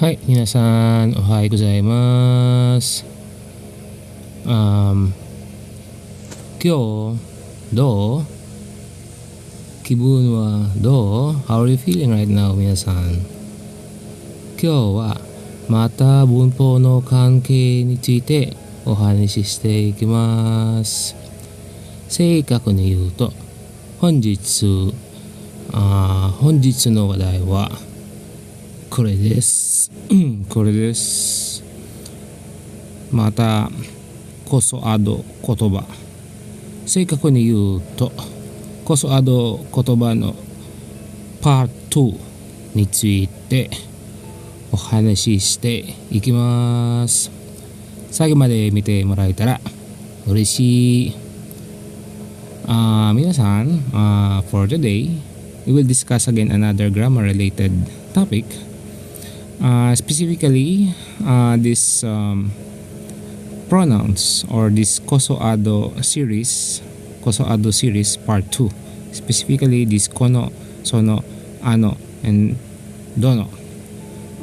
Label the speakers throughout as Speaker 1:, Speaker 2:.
Speaker 1: はい、皆さん、おはようございます。今日、どう気分はどう ?How are you feeling right now, 皆さん。今日は、また文法の関係についてお話ししていきます。正確に言うと、本日の話題は、これです。これです。またこそあど言葉。正確に言うとこそあど言葉のパート2についてお話ししていきます。最後まで見てもらえたら嬉しい。皆さん、for today we will discuss again another grammar related topic. Specifically, this pronouns or this koso-ado series part 2. Specifically, this kono, sono, ano, and dono.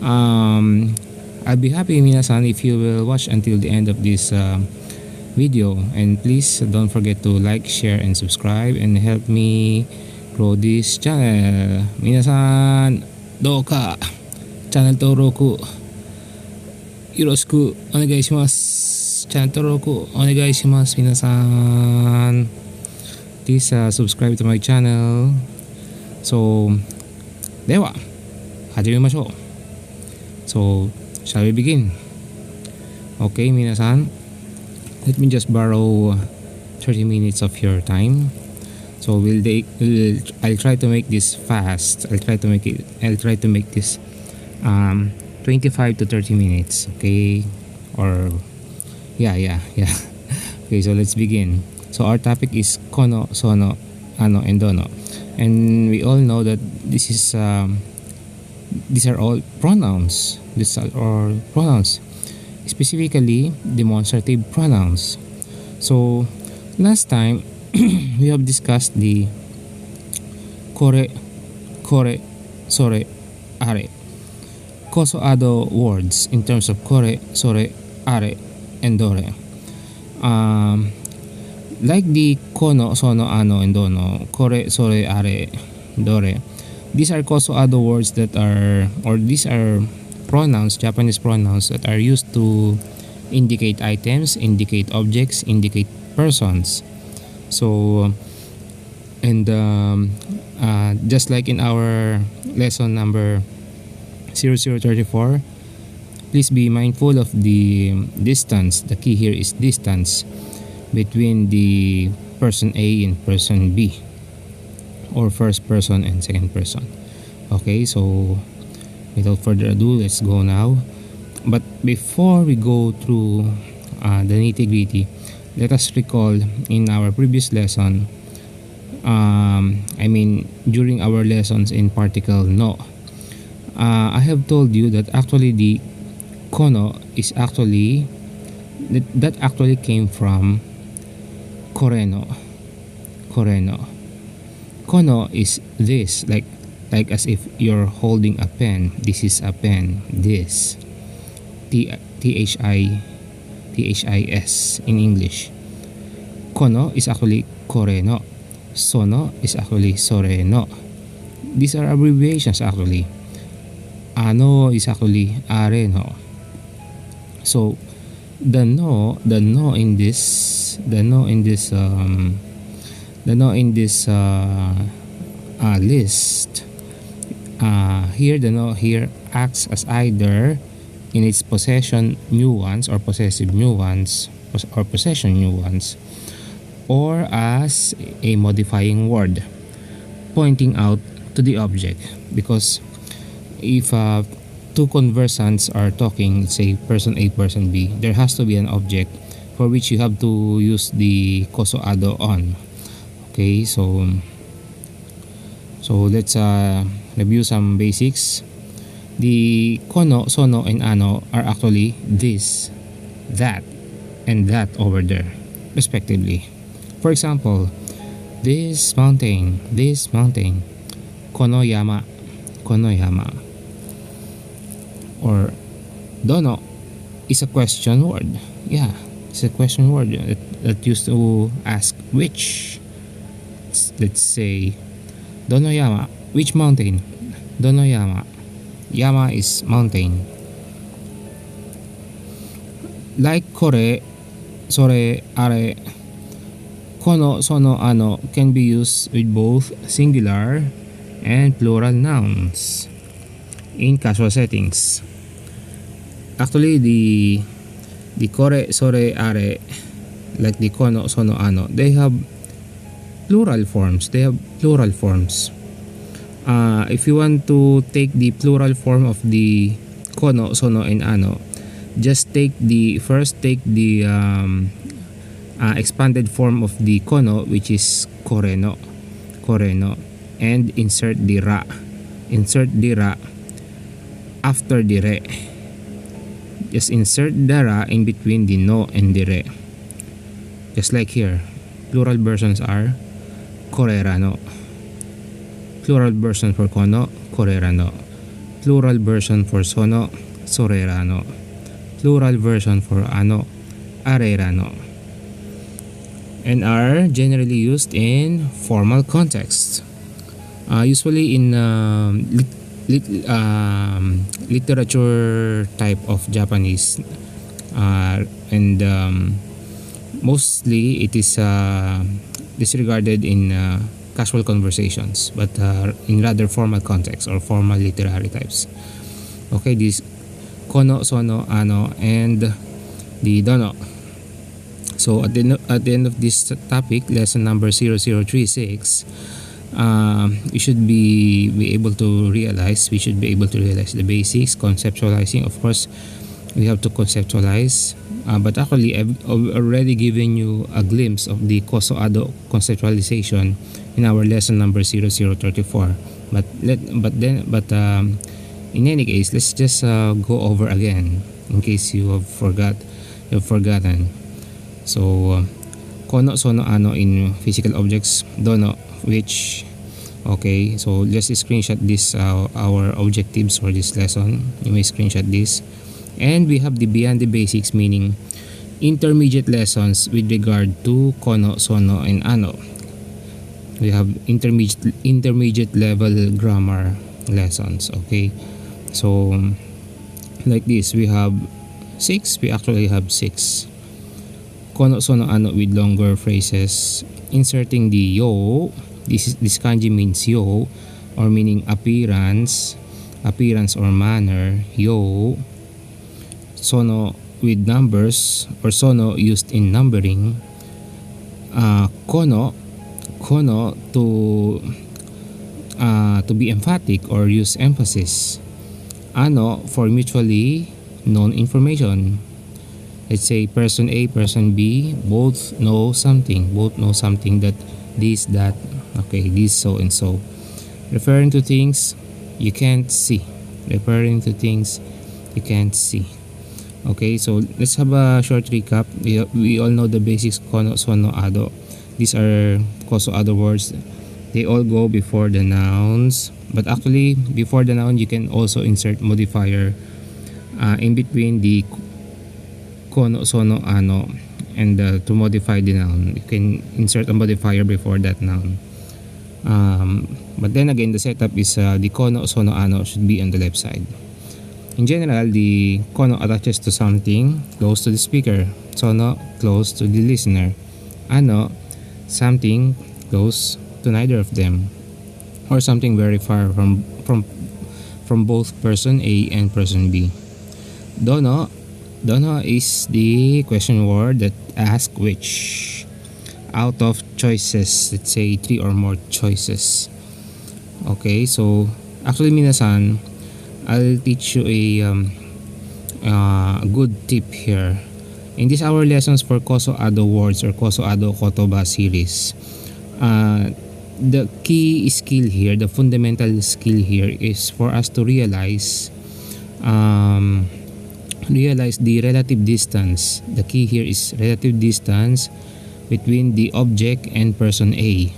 Speaker 1: I'll be happy, minasan, if you will watch until the end of this video. And please don't forget to like, share, and subscribe and help me grow this channel. Minasan, doka! Channel登録よろしくお願いします。チャンネル登録お願いします。皆さん Please subscribe to my channel. So では始めましょう。 So shall we begin? Okay, 皆さん Let me just borrow 30 minutes of your time. So I'll try to make this fast. I'll try to make this 25 to 30 minutes, okay? Or yeah. Okay, so let's begin. So our topic is kono, sono, ano, and dono. And we all know that these are all pronouns. These are all pronouns, specifically demonstrative pronouns. So last time we have discussed the kore, sore, are. Koso-ado words in terms of kore, sore, are, and dore. Like the kono, sono, ano, and dono, kore, sore, are, dore. These are koso-ado words these are pronouns, Japanese pronouns that are used to indicate items, indicate objects, indicate persons. So, and just like in our lesson number 0034, please be mindful of the distance. The key here is distance between the person A and person B, or first person and second person. Okay, so without further ado, let's go now. But before we go through the nitty-gritty, let us recall in our previous lesson, during our lessons in particle no, I have told you that actually the kono is actually that actually came from koreno. Kono is this, like as if you're holding a pen. This is a pen. This this in English. Kono is actually koreno. Sono is actually soreno. These are abbreviations actually. Ano is actually are, no. So the no in this list, here the no here acts as either in its possession nuance or possessive nuance or possession nuance, or as a modifying word pointing out to the object. Because if two conversants are talking, say person A, person B, there has to be an object for which you have to use the koso-ado on. Okay, so let's review some basics. The kono, sono, and ano are actually this, that, and that over there, respectively. For example, this mountain, kono yama. or dono is a question word. Yeah, it's a question word that used to ask which. Let's say Donoyama, which mountain? Donoyama. Yama is mountain. Like kore, sore, are, kono, sono, ano can be used with both singular and plural nouns in casual settings. Actually, the kore, sore, are, like the kono, sono, ano, they have plural forms. If you want to take the plural form of the kono, sono, and ano, just take the expanded form of the kono, which is koreno, and insert the ra after the re. Just insert the ra in between the no and the re. Just like here, plural versions are korerano. Plural version for kono, korerano. Plural version for sono, sorerano. Plural version for ano, arerano. And are generally used in formal context. Usually in literature type of Japanese, and mostly it is disregarded in casual conversations, but in rather formal context or formal literary types. Okay, this kono, sono, ano, and the dono. So at the end of this topic, lesson number 0036, we should be able to realize the basics, conceptualizing. Of course, we have to conceptualize, but actually I've already given you a glimpse of the koso-ado conceptualization in our lesson number 0034. But in any case, let's just go over again in case you've forgotten. So kono, sono, ano in physical objects, dono which. Okay, so let's screenshot this our objectives for this lesson. You may screenshot this. And we have the beyond the basics, meaning intermediate lessons with regard to kono, sono, and ano. We have intermediate level grammar lessons. Okay, so like this, we actually have six kono, sono, ano with longer phrases, inserting the yo. This kanji means yo, or meaning appearance or manner, yo. Sono with numbers, or sono used in numbering. Kono to be emphatic or use emphasis. Ano for mutually known information. Let's say person A, person B, both know something that this, that, okay, this, so and so. Referring to things you can't see. Okay, so let's have a short recap. We all know the basics, kono, sono, ado. These are koso-ado words. They all go before the nouns, but actually before the noun you can also insert modifier in between the kono, sono, ano, and to modify the noun you can insert a modifier before that noun. But then again, the setup is the kono, sono, ano should be on the left side. In general, the kono attaches to something close to the speaker, sono close to the listener, ano something close to neither of them, or something very far from both person A and person B. Dono is the question word that asks which out of choices, let's say 3 or more choices. Okay, so actually minasan, I'll teach you a good tip here. In this our lessons for koso-ado words or koso-ado kotoba series, the key skill here, the fundamental skill here is for us to realize the relative distance. The key here is relative distance between the object and person A.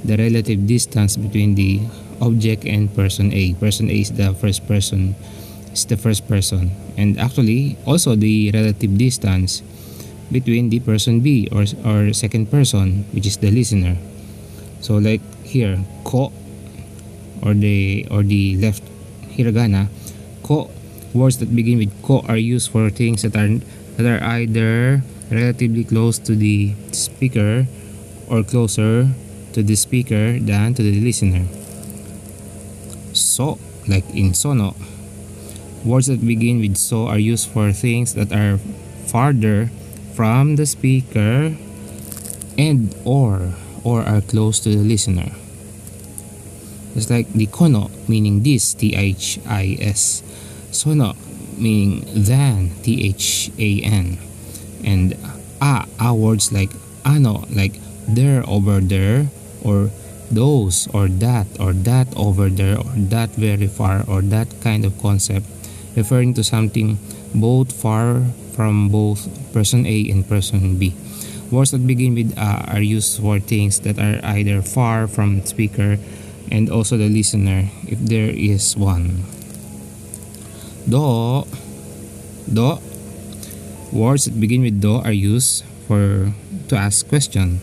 Speaker 1: The relative distance between the object and person A. Person A is the first person is the first person, and actually also the relative distance between the person B or second person, which is the listener. So like here, ko, or the left hiragana, ko, words that begin with ko are used for things that are either relatively close to the speaker or closer to the speaker than to the listener. So, like in sono, words that begin with so are used for things that are farther from the speaker and or are close to the listener. Just like the kono, meaning this, this, sono, meaning than, than, and words like ano, like there, over there, or those, or that over there, or that very far, or that kind of concept, referring to something both far from both person A and person B. Words that begin with are used for things that are either far from the speaker and also the listener, if there is one. Do, words that begin with do are used to ask question.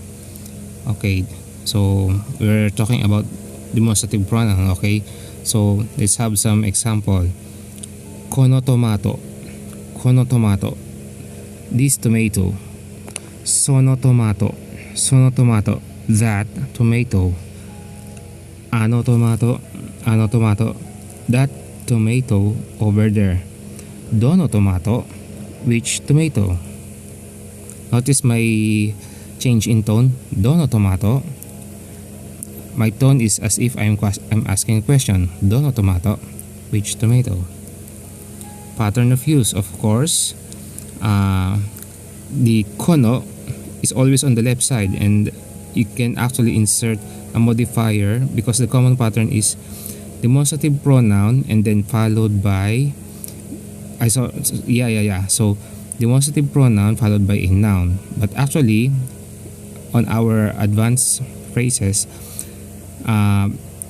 Speaker 1: Okay, so we're talking about demonstrative pronoun. Okay, so let's have some example. Kono tomato, this tomato. Sono tomato, that tomato. Ano tomato, that tomato over there. Dono tomato, which tomato? Notice my change in tone. Dono tomato. My tone is as if I'm asking a question. Dono tomato, which tomato? Pattern of use, of course. The kono is always on the left side, and you can actually insert a modifier because the common pattern is demonstrative pronoun and then followed by so demonstrative pronoun followed by a noun. But actually on our advanced phrases,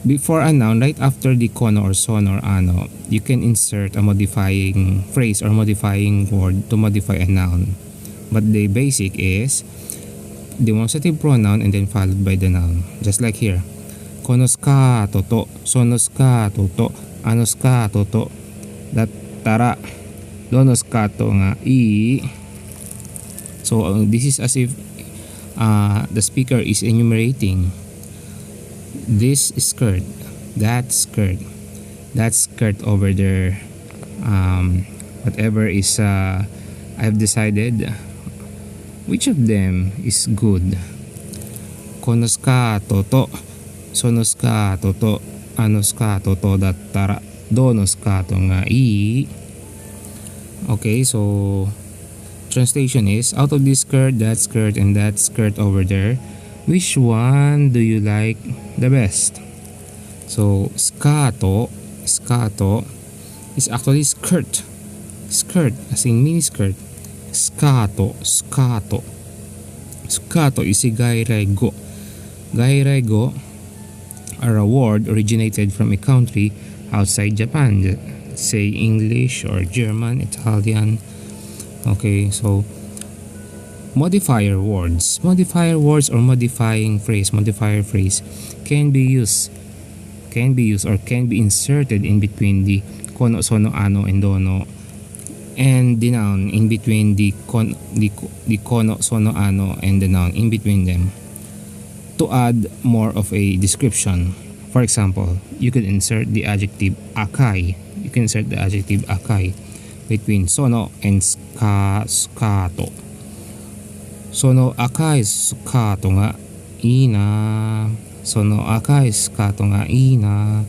Speaker 1: before a noun, right after the kono or sono or ano, you can insert a modifying phrase or modifying word to modify a noun. But the basic is demonstrative pronoun and then followed by the noun. Just like here. Konos ka toto, sonos ka toto, anos ka toto, dattara, donos ka to nga I. So this is as if the speaker is enumerating this skirt, that skirt over there, whatever is I've decided which of them is good. Konos ka toto, sonos ka toto, anos ka toto, dattara, donos ka to nga I. Okay, so translation is, out of this skirt, that skirt, and that skirt over there, which one do you like the best? So skato is actually skirt as in mini skirt. Skato is a gairaigo are a word originated from a country outside Japan, say English or German, Italian. Okay, so modifier words or modifier phrase can be used or can be inserted in between the kono, sono, ano, and dono, and the noun in between the kono, sono, ano, and the noun in between them, to add more of a description. For example, you could insert the adjective akai. Between sono and skato. Sono akai skato nga ina. Sono akai skato nga ina.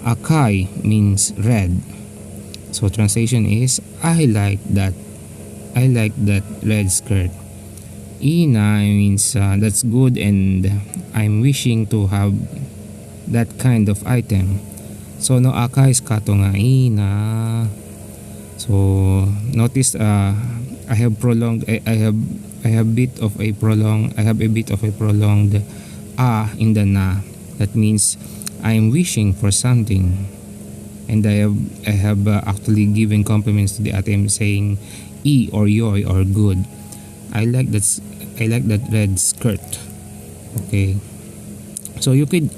Speaker 1: Akai means red. So translation is, I like that red skirt. Ina means that's good and I'm wishing to have that kind of item. Sono akai skato nga ina. So notice I have a bit of a prolonged in the na. That means I'm wishing for something. and I have actually given compliments to the item saying "e" or "yoy" or "good." I like that. I like that red skirt. Okay. So you could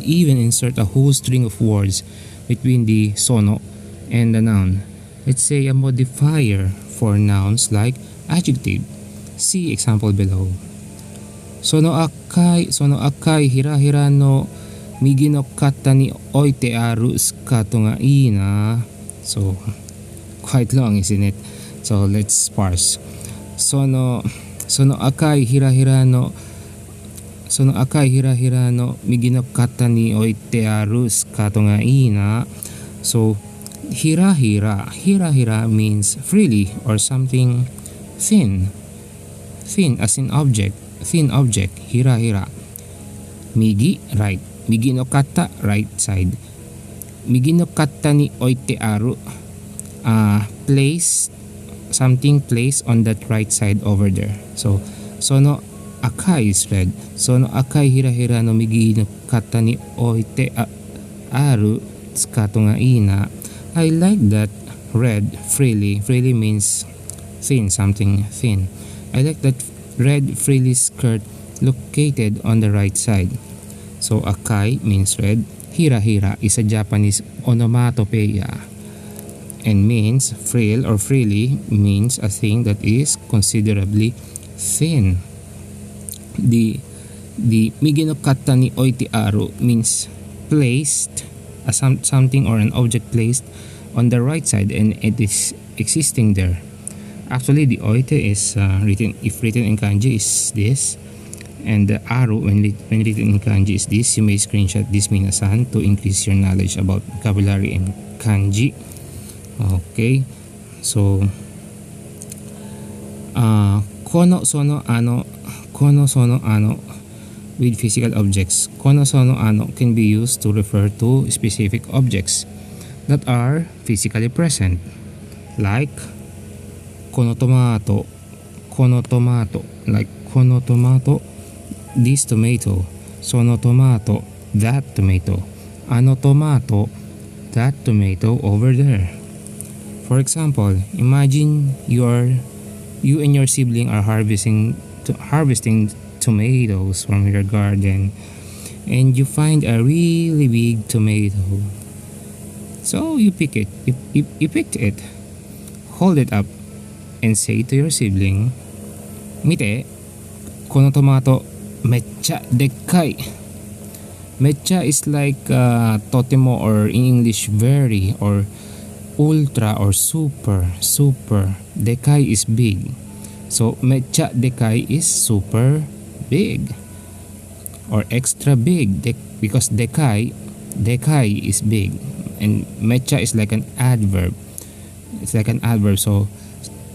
Speaker 1: even insert a whole string of words between the sono and the noun. Let's say a modifier for nouns like adjective. See example below. Sono akai hira hira no migi no kata ni oite aru sukato ga ii na. So quite long, isn't it? So let's parse. Sono akai hira hira no migi no kata ni oite aru sukato ga ii na. So hira hira means freely or something thin as in object, thin object. Hira migi, right. Migi no kata, right side. Migi no kata ni oite aru, place something placed on that right side over there. So sono akai is red. Sono akai hira no migi no kata ni oite aru tsukato ga ii na. I like that red freely. Freely means thin, something thin. I like that red frilly skirt located on the right side. So akai means red. Hira is a Japanese onomatopoeia and means frill or freely means a thing that is considerably thin. The migi no kata ni oite aru means placed, something or an object placed on the right side and it is existing there. Actually, the oite is written in kanji is this, and the aru when written in kanji is this. You may screenshot this minasan to increase your knowledge about vocabulary and kanji. Okay, so kono sono ano with physical objects. Kono sono ano can be used to refer to specific objects that are physically present, like kono tomato, like kono tomato, this tomato. Sono tomato, that tomato. Ano tomato, that tomato over there. For example, imagine you and your sibling are harvesting tomatoes from your garden, and you find a really big tomato. So you pick it. You picked it. Hold it up and say to your sibling, "Mite, kono tomato mecha dekkai." Mecha is like totemo, or in English very, or ultra, or super. Dekai is big. So mecha dekai is super big or extra big, because dekai is big and mecha is like an adverb. It's like an adverb. So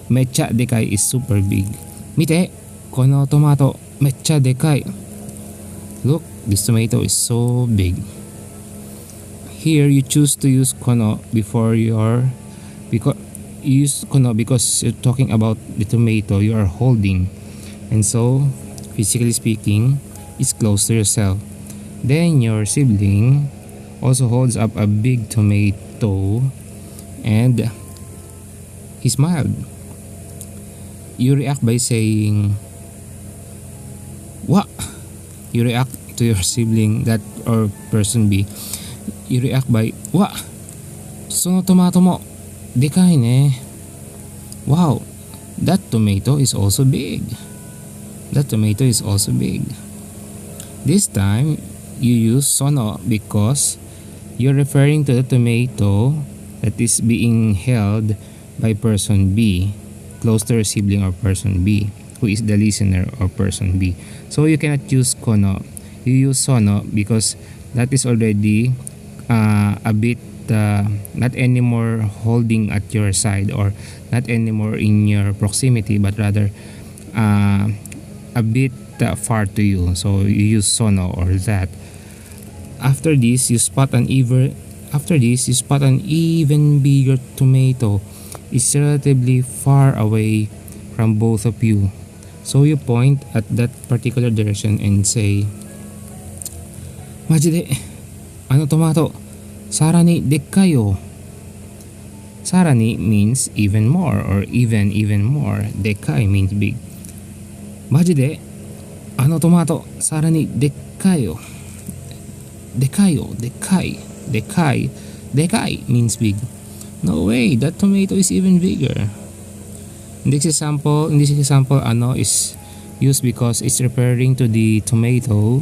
Speaker 1: mecha dekai is super big. Mite, kono tomato mecha dekai. Look, this tomato is so big. Here you choose to use kono because you use kono because you're talking about the tomato you are holding, and so physically speaking it's close to yourself. Then your sibling also holds up a big tomato and he smiled. You react by saying "What?" You react to your sibling, that or person B. You react by "Wa, sono tomato mo dekai ne. Wow, that tomato is also big. That tomato is also big." This time you use sono because you're referring to the tomato that is being held by person B, close to your sibling or person B, who is the listener or person B. So you cannot use kono. You use sono because that is already a bit not anymore holding at your side or not anymore in your proximity, but rather a bit far to you. So you use sono or that. After this, you spot an even bigger tomato. It's relatively far away from both of you. So you point at that particular direction and say, "Majide, ano tomato? Sarani dekkayo. Sarani means even more or even more. Dekkai means big. マジであのトマトさらにでっかいよ。でかいよ。でかい。でかい。でかい means big. No way, that tomato is even bigger. In this example, ano is used because it's referring to the tomato.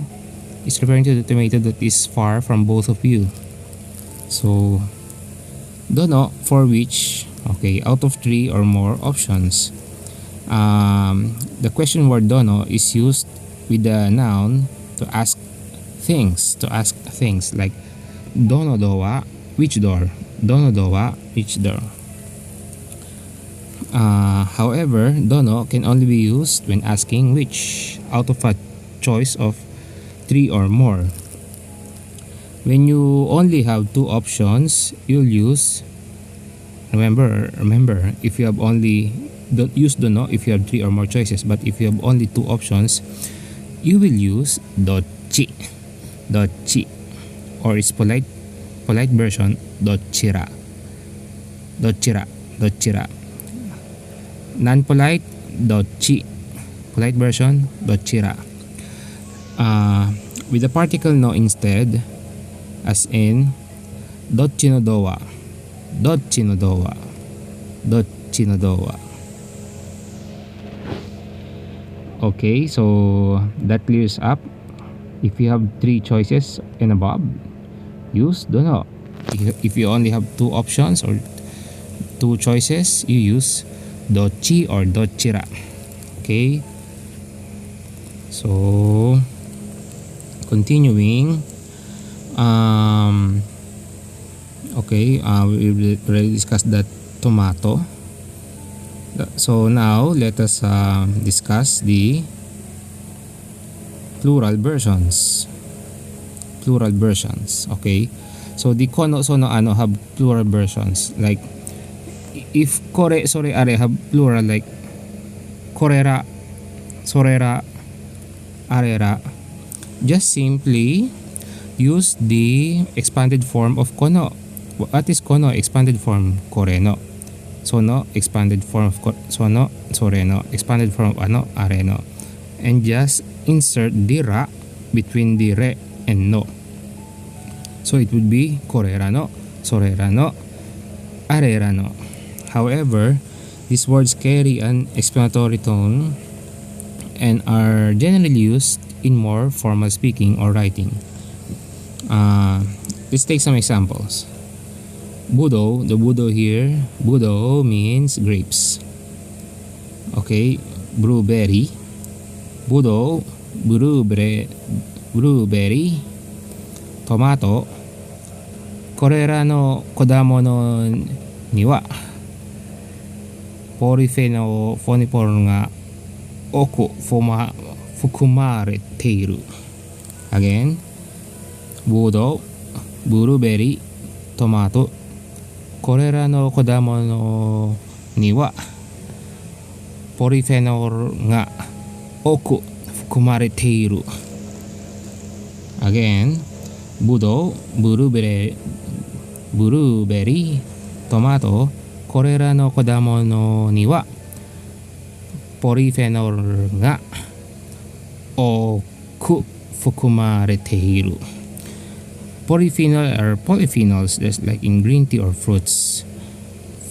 Speaker 1: It's referring to the tomato that is far from both of you. So, dono for which, okay, out of 3 or more options. The question word dono is used with the noun to ask things. Like dono dowa, which door? Dono dowa, which door? However, dono can only be used when asking which out of a choice of 3 or more. When you only have 2 options, you'll use, remember, if you have only, don't use dono if you have 3 or more choices, but if you have only 2 options, you will use dochi, or its polite version, dochira. Non-polite, dochi. Polite version, dochira. With the particle no instead, as in dochi no dowa. Okay, so that clears up. If you have 3 choices and above, use dono. If you only have 2 options or 2 choices, you use dochi or dochira. Okay, so continuing. Okay, we already discussed that tomato. So now let us discuss the plural versions. Okay, so the kono sono ano have plural versions. Like if kore sore are have plural, like korera, sorera, arera, just simply use the expanded form of kono. What is kono? Expanded form koreno. Sono, expanded form of sono, soreno, expanded form of ano, areno. And just insert the ra between the re and no. So it would be korerano, sorerano, arerano. However, these words carry an explanatory tone and are generally used in more formal speaking or writing. Let's take some examples. Budo, the budo here, budo means grapes. Okay, blueberry. Budo, blueberry. Tomato. Korera no kodamono ni wa polyphenolが多く含まれている. Again, budo, blueberry, tomato. これらの果物にはポリフェノールが多く含まれている. Again, ブドウ、ブルーベリー、トマト、これらの果物にはポリフェノールが多く含まれている. Polyphenol or polyphenols, just like in green tea or fruits.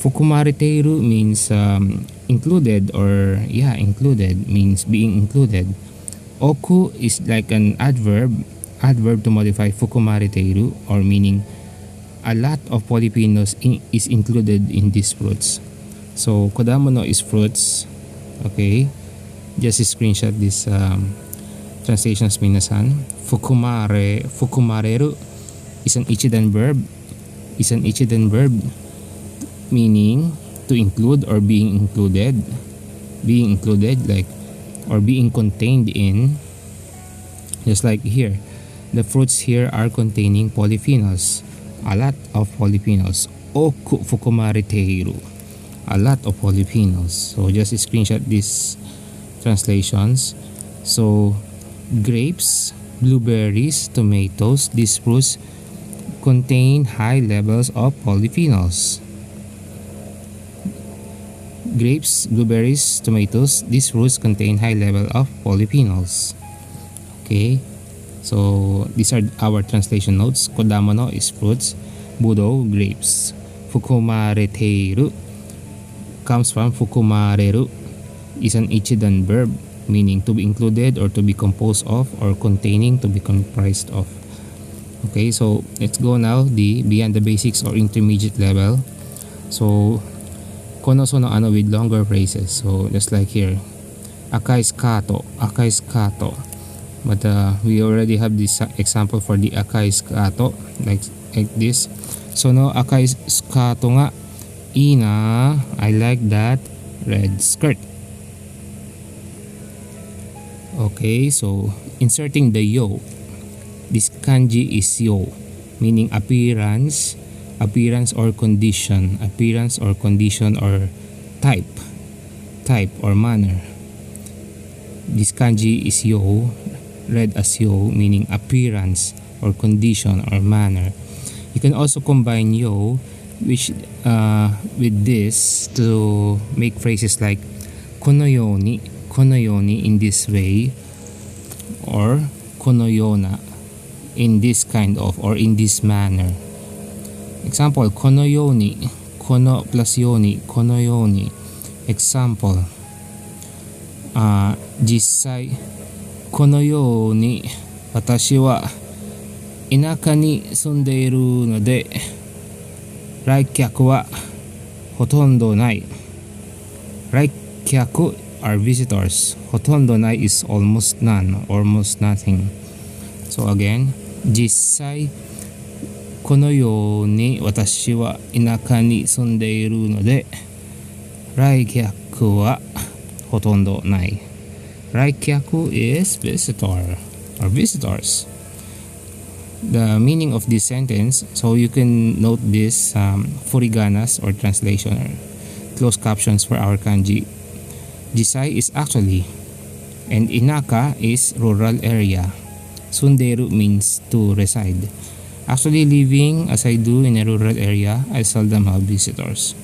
Speaker 1: Fukumareteiru means included, or included means being included. Oku is like an adverb to modify fukumareteiru, or meaning a lot of polyphenols is included in these fruits. So kodamono is fruits. Okay, just screenshot this translations, minasan. Fukumareru is an ichidan verb, meaning to include or being included, like, or being contained in. Just like here, the fruits here are containing polyphenols, a lot of polyphenols. Oku fukumareteiru, a lot of polyphenols. So just screenshot these translations. So grapes, blueberries, tomatoes, these fruits contain high levels of polyphenols. Grapes, blueberries, tomatoes, these fruits contain high level of polyphenols. Okay, so these are our translation notes. Kodamono is fruits, budo, grapes. Fukumareteru comes from fukumareru, is an ichidan verb meaning to be included or to be composed of or containing, to be comprised of. Okay, so let's go now the beyond the basics or intermediate level. So kono sono ano with longer phrases. So just like here, akai skato, akai skato. But we already have this example for the akai skato like this. Sono akai skato nga ina, I like that red skirt. Okay, so inserting the yo. This kanji is yo, meaning appearance, appearance or condition, appearance or condition or type, type or manner. This kanji is yo, read as yo, meaning appearance or condition or manner. You can also combine yo which with this to make phrases like konoyoni, konoyoni in this way, or konoyona in this kind of or in this manner. Example, konoyoni, kono plus yoni, konoyoni. Example, jisai konoyoni watashi wa inaka ni sundeiru node raikyaku wa hotondo nai. Raikyaku are visitors. Hotondo nai is almost none, almost nothing. So again, jisai kono yo ni watashi wa inaka ni sundeiru node raikyaku wa hotondo nai. Raikyaku is visitor or visitors. The meaning of this sentence, so you can note this furiganas or translation or closed captions for our kanji. Jisai is actually, and inaka is rural area. Sunderu means to reside. Actually living as I do in a rural area, I seldom have visitors.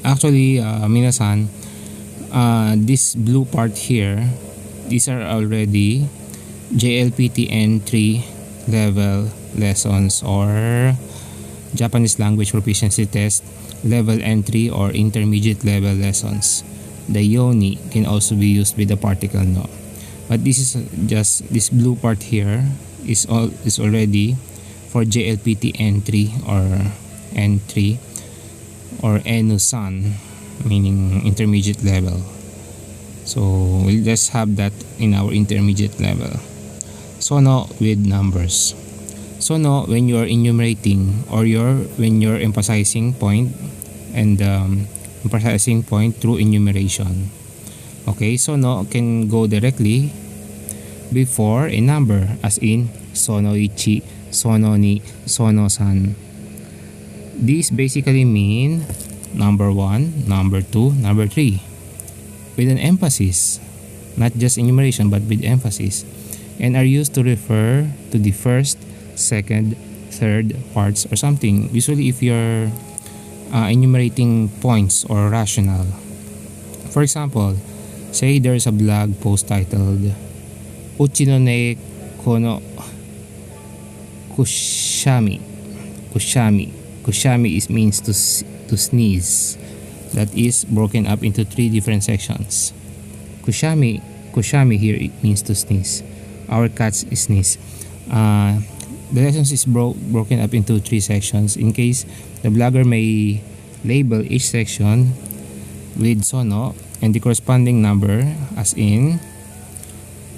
Speaker 1: Actually, minasan, this blue part here, these are already JLPTN 3 level lessons or Japanese language proficiency test level entry or intermediate level lessons. The yoni can also be used with the particle no. But this is just this blue part here is already for JLPT N3 or N3 or Enusan, meaning intermediate level. So we'll just have that in our intermediate level. Sono with numbers. Sono when you're enumerating or when you're emphasizing point and emphasizing point through enumeration. Okay, sono can go directly before a number as in sono ichi, sono ni, sono san. These basically mean number 1, number 2, number 3 with an emphasis, not just enumeration but with emphasis, and are used to refer to the first, second, third parts or something. Usually if you're enumerating points or rational. For example, say there's a blog post titled Uchi no ne kono kushami. Kushami means to sneeze. That is broken up into 3 different sections. Kushami here it means to sneeze. Our cats sneeze. The lessons is broken up into 3 sections in case the blogger may label each section with sono and the corresponding number as in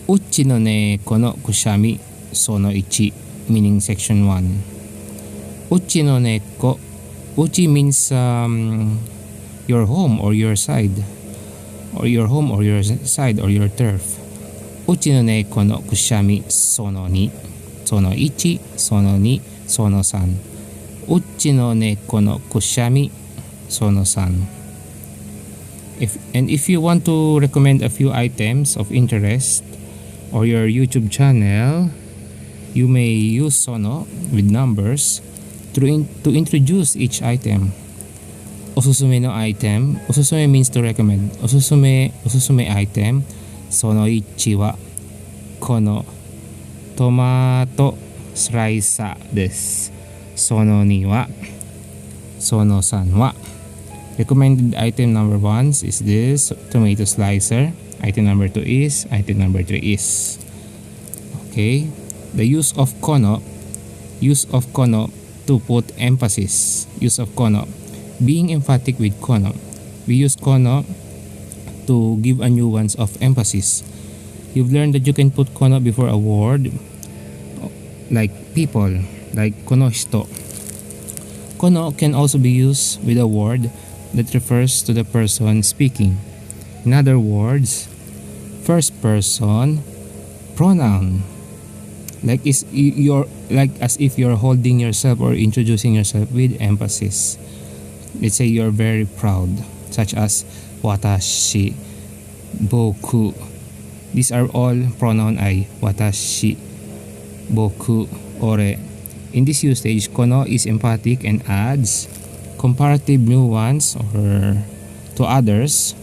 Speaker 1: Uchi no ne kono kushami sono ichi, meaning section 1. Uchi no ne ko. Uchi means your home or your side, or your home or your side or your turf. Uchi no ne kono kushami sono ni, sono ichi, sono ni, sono san. Uchi no ne kono kushami sono san. If you want to recommend a few items of interest or your YouTube channel, You may use sono with numbers to introduce each item. Osusume no item. Osusume means to recommend. Osusume item. Sono ichi wa kono tomato slicer desu. Sono ni wa sono san wa. Recommended item number 1 is this tomato slicer. Item number 2 is. Item number 3 is. Okay. The use of kono to put emphasis. Use of kono. Being emphatic with kono. We use kono to give a nuance of emphasis. You've learned that you can put kono before a word like people, like kono hito. Kono can also be used with a word that refers to the person speaking. In other words, first person pronoun. Like as if you're holding yourself or introducing yourself with emphasis. Let's say you're very proud, such as watashi, boku. These are all pronoun ai. Watashi, boku, ore. In this usage, kono is emphatic and adds comparative nuance or to others,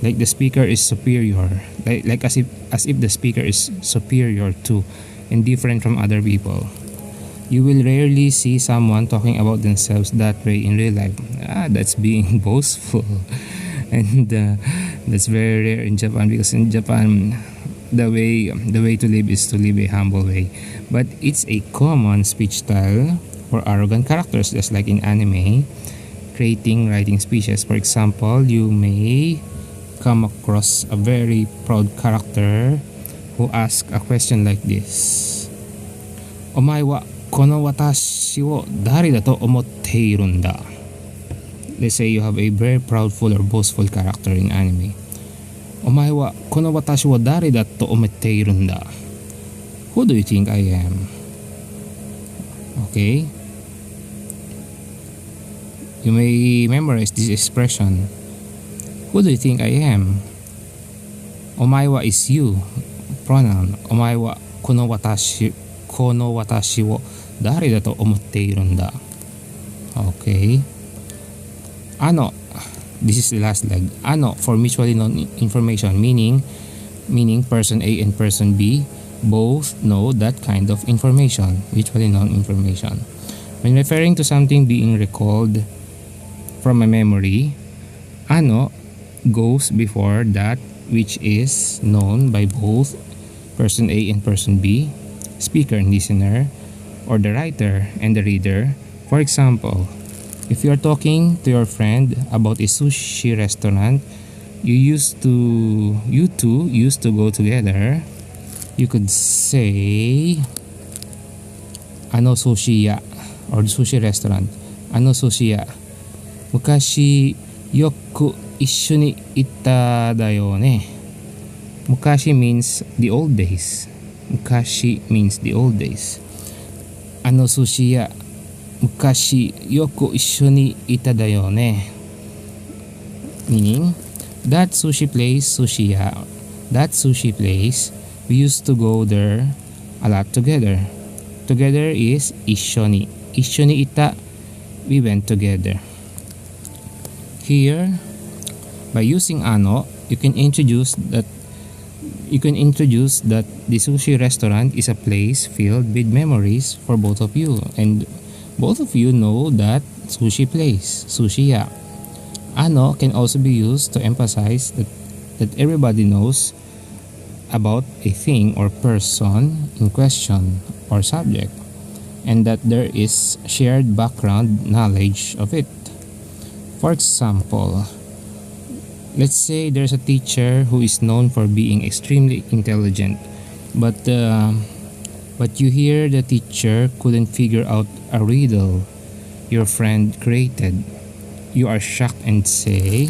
Speaker 1: like the speaker is superior, like as if the speaker is superior to and different from other people. You will rarely see someone talking about themselves that way in real life. That's being boastful. And that's very rare in Japan, because in Japan the way to live is to live a humble way. But it's a common speech style for arrogant characters, just like in anime, creating writing speeches. For example, you may come across a very proud character who asks a question like this: Omae wa kono watashi wo dari da to omotte irun da? Let's say you have a very proudful or boastful character in anime. Omae wa kono watashi wo dari da to omotte irun da? Who do you think I am? Okay. You may memorize this expression. Who do you think I am? Omae wa is you, pronoun. Omae wa kono watashi wo dari da to omotte irun da? Okay. Ano, this is the last leg. Ano for mutually known information, meaning person A and person B both know that kind of information, mutually known information. When referring to something being recalled from a memory, ano goes before that which is known by both person A and person B, speaker and listener, or the writer and the reader. For example, if you are talking to your friend about a sushi restaurant you two used to go together, you could say ano sushi ya, or sushi restaurant. Ano sushi ya, mukashi yoku issho ni itta da yo ne. Mukashi means the old days. Mukashi means the old days. Ano sushi ya, mukashi yoku issho ni itta da yo ne. Meaning, that sushi place, we used to go there a lot together. Together is issho ni. Issho ni ita, we went together. Here, by using ano, you can introduce that the sushi restaurant is a place filled with memories for both of you, and both of you know that sushi place, sushi ya. Ano can also be used to emphasize that everybody knows about a thing or person in question or subject, and that there is shared background knowledge of it. For example, let's say there's a teacher who is known for being extremely intelligent, but you hear the teacher couldn't figure out a riddle your friend created. You are shocked and say,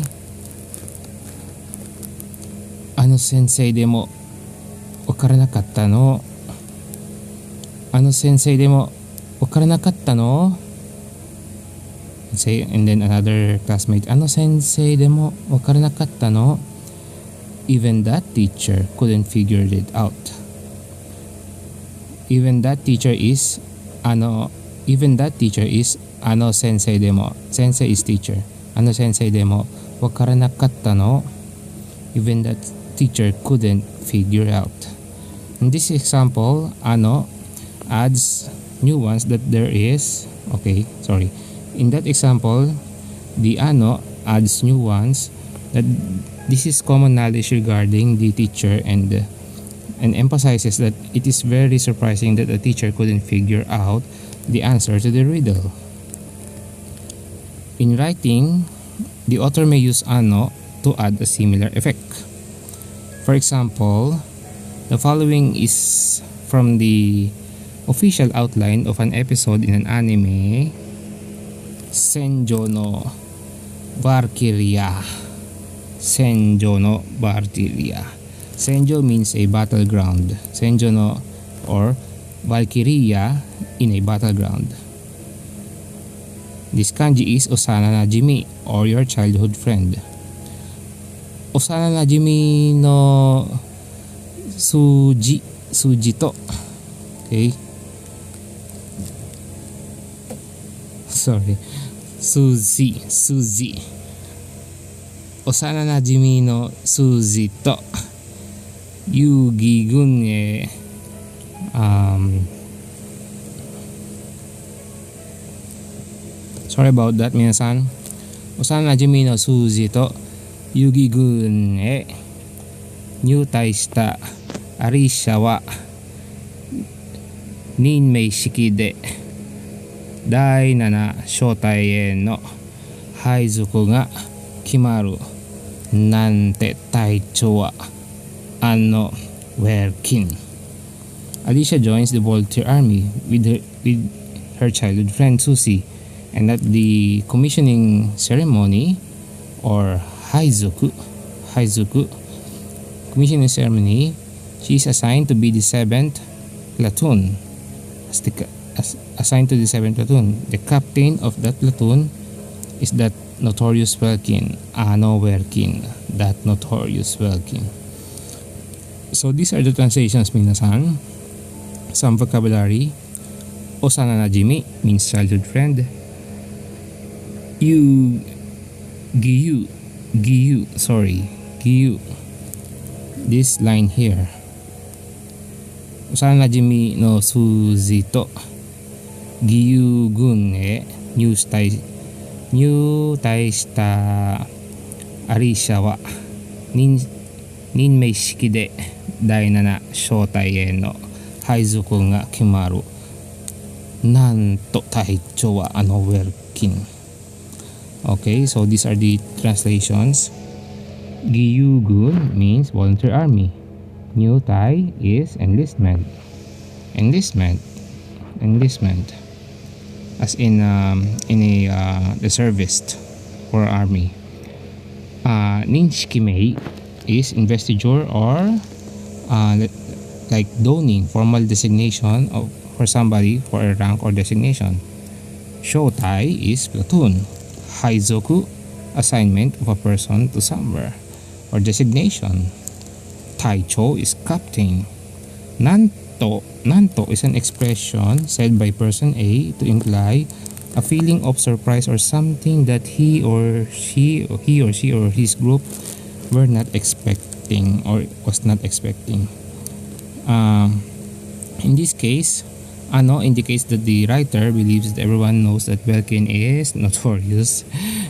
Speaker 1: ano sensei demo wakaranakatta no? Ano sensei demo wakaranakatta no? Say, and then another classmate, ano sensei demo wakaranakatta no? Even that teacher couldn't figure it out. even that teacher is ano even that teacher is ano sensei demo. Sensei is teacher. Ano sensei demo wakaranakatta no. Even that teacher couldn't figure out. In this example, ano adds nuance that there is. Okay, sorry. In that example, the ano adds nuance that this is common knowledge regarding the teacher and emphasizes that it is very surprising that a teacher couldn't figure out the answer to the riddle. In writing, the author may use ano to add a similar effect. For example, the following is from the official outline of an episode in an anime, Senjo no Valkyria. Senjo no Valkyria. Senjo means a battleground. Senjo no or Valkyria in a battleground. This kanji is Osana Najimi or your childhood friend. Osana Najimi no Suji to. Okay. Sorry. Suzy. Osana Najimi no Suzy to. Yugi gun e sorry about that, minasan. Osana Najimi no Suzy to Yugi gun e nyutai shita Arisha wa ninmei shiki de dai 7 shotai no haizoku ga kimaru nante taichou wa ano working. Alicia joins the volunteer army with her childhood friend Susie, and at the commissioning ceremony or haizoku commissioning ceremony, she is assigned to be the 7th platoon. Assigned to the 7th platoon. The captain of that platoon is that notorious Welkin, Ano Werkin, that notorious Welkin. So these are the translations, minasan. Some vocabulary. Osana Najimi means childhood friend. Giyu. This line here. Osana Najimi no Suzy to Giyu gun e nyutai shita Arisha wa ninmei shiki de dai 7 shotai e no haizoku ga kimaru nanto taichou wa ano working. Okay, so these are the translations. Gyugun means volunteer army. Nyutai is enlistment. As in the service or army. Ninshikimei is investiture or like donning, formal designation for somebody for a rank or designation. Shotai is platoon. Haizoku, assignment of a person to somewhere or designation. Taichou is captain. Nanto is an expression said by person A to imply a feeling of surprise or something that he or she or his group were not expecting or was not expecting. In this case, ano indicates that the writer believes that everyone knows that Welkin is notorious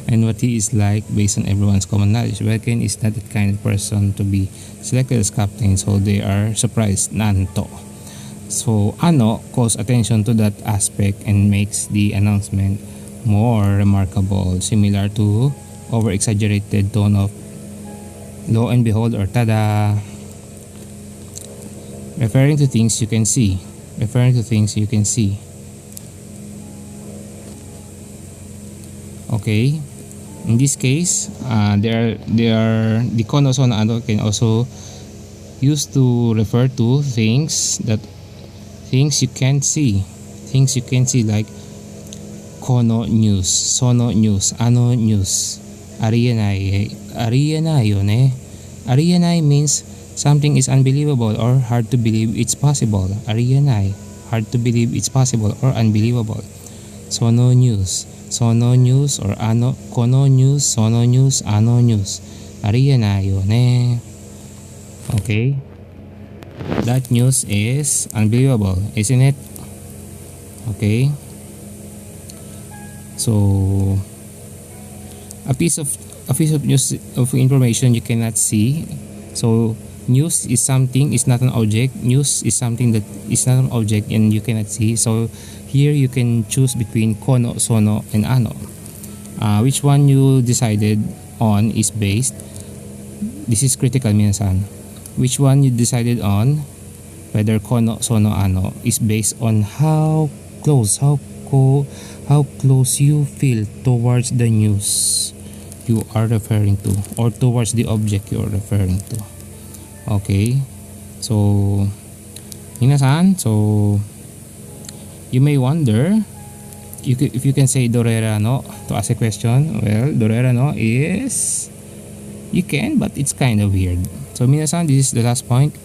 Speaker 1: and what he is like based on everyone's common knowledge. Welkin is not the kind of person to be selected as captain, so they are surprised. Nanto. So ano calls attention to that aspect and makes the announcement more remarkable, similar to over-exaggerated tone of lo and behold or tada, referring to things you can see. Okay, in this case, the konoson ano can also used to refer to things you can't see, like kono news, sono news, ano news, arienai yo ne. Arienai means something is unbelievable or hard to believe it's possible. Arienai. hard to believe it's possible or unbelievable. Sono news. Sono news or ano, kono news, sono news, ano news. Arianayo ne. Okay. That news is unbelievable, isn't it? Okay. So a piece of news of information you cannot see. So news is something, is not an object. News is something that is not an object and you cannot see. So here you can choose between kono, sono, and ano. Which one you decided on is based. This is critical, minasan. Which one you decided on, whether kono, sono, ano, is based on how close you feel towards the news you are referring to, or towards the object you are referring to. Okay, so minasan, so you may wonder if you can say dorera no to ask a question. Well, dorera no is, you can, but it's kind of weird. So minasan, this is the last point.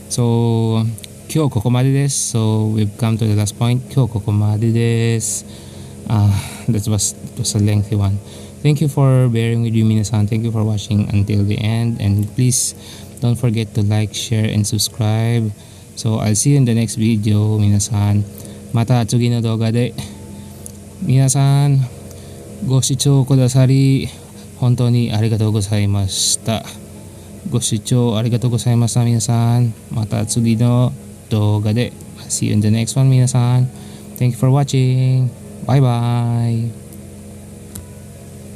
Speaker 1: So kyo kokomade desu. So we've come to the last point. Kyo kokomade desu. That was a lengthy one. Thank you for bearing with you, minasan. Thank you for watching until the end, and please don't forget to like, share, and subscribe. So I'll see you in the next video, minasan. Mata tsugi no doga de. Minasan, go shichou kudasari hontou ni arigatou gozaimashita. Go shichou arigatou gozaimashita, minasan. Mata tsugi no doga de. I'll see you in the next one, minasan. Thank you for watching. Bye bye.